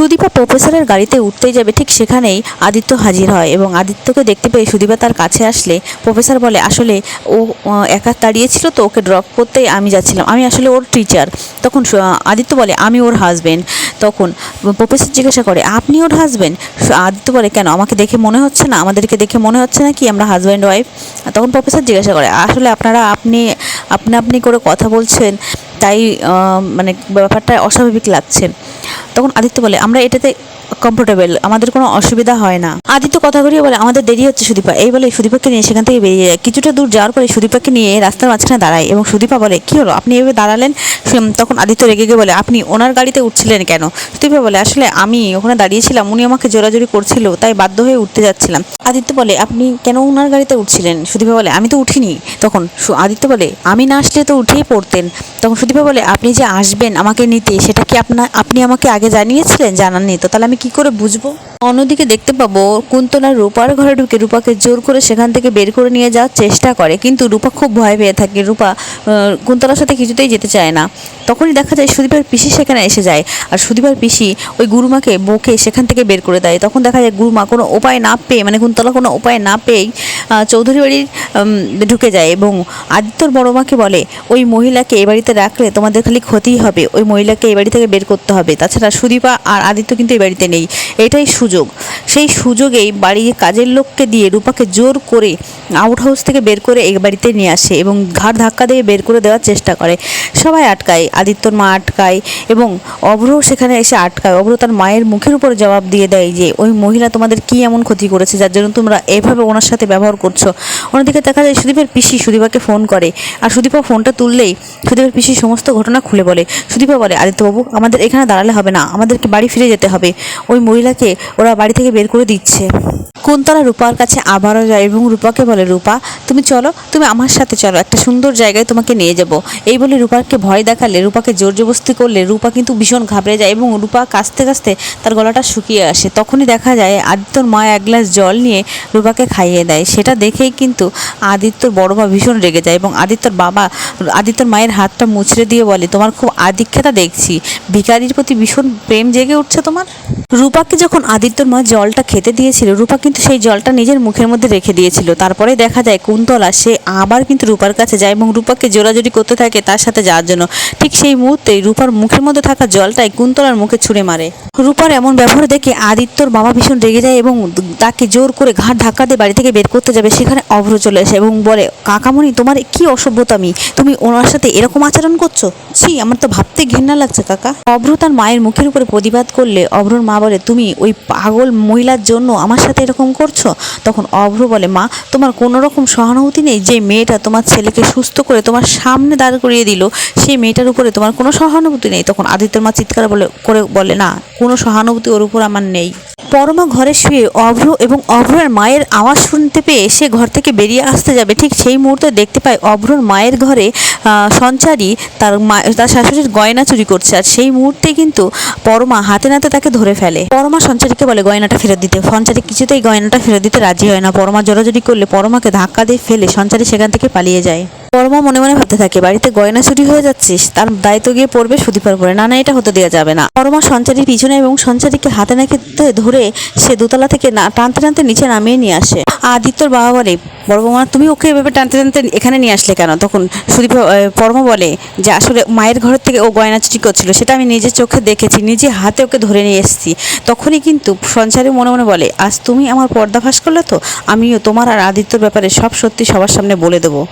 সুদীপা প্রফেসরের গাড়িতে উঠতেই যাবে, ঠিক সেখানেই আদিত্য হাজির হয় এবং আদিত্যকে দেখতে পেয়ে সুদীপা তার কাছে আসলে প্রফেসর বলে, আসলে ও একা দাঁড়িয়েছিল তো, ওকে ড্রপ করতেই আমি যাচ্ছিলাম, আমি আসলে ওর টিচার। তখন আদিত্য বলে, আমি ওর হাজবেন্ড। তখন প্রফেসর জিজ্ঞাসা করে, আপনি ওর হাজবেন্ড? আদিত্য বলে, কেন, আমাকে দেখে মনে হচ্ছে না, আমাদেরকে দেখে মনে হচ্ছে না কি আমরা হাজব্যান্ড ওয়াইফ? তখন প্রফেসর জিজ্ঞাসা করে, আসলে আপনারা আপনি আপনি আপনি করে কথা বলছেন, তাই মানে ব্যাপারটা অস্বাভাবিক লাগছে। তখন আদিত্য বলে, আমরা এটাতে কমফোর্টেবল, আমাদের কোনো অসুবিধা হয় না। আদিত্য কথা ঘুরিয়ে বলে, আমাদের দেরি হচ্ছে সুদীপা। এই বলে সুদীপাকে নিয়ে সেখান থেকে বেরিয়ে যায়। কিছুটা দূর যাওয়ার পরে সুদীপাকে নিয়ে রাস্তার মাঝখানে দাঁড়ায় এবং সুদীপা বলে, কী হলো, আপনি এভাবে দাঁড়ালেন? তখন আদিত্য রেগে গিয়ে বলে, আপনি ওনার গাড়িতে উঠছিলেন কেন? সুদীপা বলে, আসলে আমি ওখানে দাঁড়িয়েছিলাম, উনি আমাকে জোরাজোরি করছিল, তাই বাধ্য হয়ে উঠতে যাচ্ছিলাম। আদিত্য বলে, আপনি কেন ওনার গাড়িতে উঠছিলেন? সুদীপা বলে, আমি তো উঠিনি। তখন আদিত্য বলে, আমি না আসলে তো উঠেই পড়তেন। তখন সুদীপা বলে, আপনি যে আসবেন আমাকে নিতে, সেটা কি আপনি আমাকে আগে জানিয়েছিলেন? জানাননি তো, তাহলে আমি কি করে বুঝবো? অন্যদিকে দেখতে পাবো কুন্তলা রূপার ঘরে ঢুকে রূপাকে জোর করে সেখান থেকে বের করে নিয়ে যাওয়ার চেষ্টা করে, কিন্তু রূপা খুব ভয় পেয়ে থাকে। রূপা কুন্তলার সাথে কিছুতেই যেতে চায় না। তখনই দেখা যায় সুদীপার পিসি সেখানে এসে যায়, আর সুদীপার পিসি ওই গুরুমাকে বকে সেখান থেকে বের করে দেয়। তখন দেখা যায় গুরুমা কোনো উপায় না পেয়ে, মানে কুন্তলা কোনো উপায় না পেয়েই চৌধুরী বাড়ির ঢুকে যায় এবং আদিত্যর বড় মাকে বলে, ওই মহিলাকে এ বাড়িতে রাখলে তোমাদের খালি ক্ষতিই হবে, ওই মহিলাকে এই বাড়ি থেকে বের করতে হবে। তাছাড়া সুদীপা আর আদিত্য কিন্তু এই বাড়িতে নেই, এটাই সুযোগ। সেই সুযোগেই বাড়ির কাজের লোককে দিয়ে রূপাকে জোর করে আউট হাউস থেকে বের করে এই বাড়িতে নিয়ে আসে এবং ঘাড় ধাক্কা দিয়ে বের করে দেওয়ার চেষ্টা করে। সবাই আটকায়, আদিত্যর মা আটকায় এবং অভ্র সেখানে এসে আটকায়। অভ্র তার মায়ের মুখের উপর জবাব দিয়ে দেয় যে, ওই মহিলা তোমাদের কি এমন ক্ষতি করেছে যার জন্য তোমরা এভাবে ওনার সাথে ব্যবহার করছো? অন্যদিকে দেখা যায় সুদীপের পিসি সুদীপাকে ফোন করে, আর সুদীপা ফোনটা তুললেই সুদীপের পিসি সমস্ত ঘটনা খুলে বলে। সুদীপা বলে, আদিত্যবাবু, আমাদের এখানে দাঁড়ালে হবে না, আমাদেরকে বাড়ি ফিরে যেতে হবে, ওই মহিলাকে ওরা বাড়ি থেকে বের করে দিচ্ছে। কুন্তলা রূপার কাছে আবারও যায় এবং রূপাকে বলে, রূপা তুমি চলো, তুমি আমার সাথে চলো, একটা সুন্দর জায়গায় তোমাকে নিয়ে যাব। এই বলে রূপাকে ভয় দেখালে, রূপাকে জোর জবরদস্তি করলে রূপা কিন্তু ভীষণ ঘাবড়ে যায় এবং রূপা কাঁচতে কাঁচতে তার গলাটা শুকিয়ে আসে। তখনই দেখা যায় আদিত্যর মা এক গ্লাস জল নিয়ে রূপাকে খাইয়ে দেয়। সেটা দেখেই কিন্তু আদিত্যর বড় মা ভীষণ রেগে যায় এবং আদিত্যর বাবা আদিত্যর মায়ের হাতটা মুচড়ে দিয়ে বলে, তোমার খুব আদিক্ষেতা দেখছি, ভিখারির প্রতি ভীষণ প্রেম জেগে উঠছে তোমার। রূপাকে যখন আদিত্যর মা জলটা খেতে দিয়েছিল, রূপা কিন্তু সেই জলটা নিজের মুখের মধ্যে রেখে দিয়েছিল। তারপরে দেখা যায় কুন্তলা সে আবার কিন্তু রূপার কাছে যায় এবং রূপাকে জোরাজোরি করতে থাকে তার সাথে যাওয়ার জন্য। ঠিক সেই মুহূর্তেই রূপার মুখের মধ্যে থাকা জলটাই কুন্তলার মুখে ছুঁড়ে মারে। রূপার এমন ব্যবহার দেখে আদিত্যর বাবা ভীষণ রেগে যায় এবং তাকে জোর করে ঘাড় ধাক্কা দিয়ে বাড়ি থেকে বের করতে যাবে। সেখানে অভ্র চলে আসে এবং বলে, কাকামণি, তোমার কি অসভ্যতামি, তুমি ওনার সাথে এরকম আচরণ করছো? ছি, আমার তো ভাবতে ঘৃণা লাগছে কাকা। অভ্র তার মায়ের মুখের উপরে প্রতিবাদ করলে অভ্রর মা বলে, তুমি ওই পাগল মহিলার জন্য আমার সাথে এরকম করছো? তখন অভ্র বলে, মা, তোমার কোনো রকম সহানুভূতি নেই? যে মেয়েটা তোমার ছেলেকে সুস্থ করে তোমার সামনে দাঁড় করিয়ে দিল, সেই মেয়েটার উপরে তোমার কোনো সহানুভূতি নেই? তখন আদিত্যর মা চিৎকার করে বলে, না, কোনো সহানুভূতি ওর উপর আমার নেই। পরমা ঘরে শুয়ে অভ্র এবং অভ্রের মায়ের আওয়াজ শুনতে পেয়ে সে ঘর থেকে বেরিয়ে আসতে যাবে। ঠিক সেই মুহূর্তে দেখতে পায় অভ্রর মায়ের ঘরে সঞ্চারী তার শাশুড়ির গয়না চুরি করছে, আর সেই মুহূর্তে কিন্তু পরমা হাতে নাতে তাকে ধরে ফেলে। পরমা সঞ্চারীকে বলে গয়নাটা ফেরত দিতে। সঞ্চারী কিছুতেই গয়নাটা ফেরত দিতে রাজি হয় না। পরমা জোরাজোরি করলে পরমাকে ধাক্কা দিয়ে ফেলে সঞ্চারী সেখান থেকে পালিয়ে যায়। পরমা মনে মনে ভাবতে থাকে, বাড়িতে গয়না চুরি হয়ে যাচ্ছিস, তার দায়িত্ব গিয়ে পড়বে সুদীপার উপরে। না না, এটা হতে দেওয়া যাবে না। পরমা সঞ্চারীর পিছনে এবং সঞ্চারীকে হাতে নাকে ধরে সে দোতলা থেকে টানতে টানতে নিচে নামিয়ে নিয়ে আসে। আদিত্যর বাবা বলে, বড় বৌমা, তুমি ওকে এভাবে টানতে টানতে এখানে নিয়ে আসলে কেন? তখন সুদীপা পরমা বলে যে, আসলে মায়ের ঘর থেকে ও গয়না চুরি করছিল, সেটা আমি নিজের চোখে দেখেছি, নিজে হাতে ওকে ধরে নিয়ে এসেছি। তখনই কিন্তু সঞ্চারী মনে মনে বলে, আজ তুমি আমার পর্দা ফাঁস করলে তো, আমিও তোমার আর আদিত্যর ব্যাপারে সব সত্যি সবার সামনে বলে দেবো।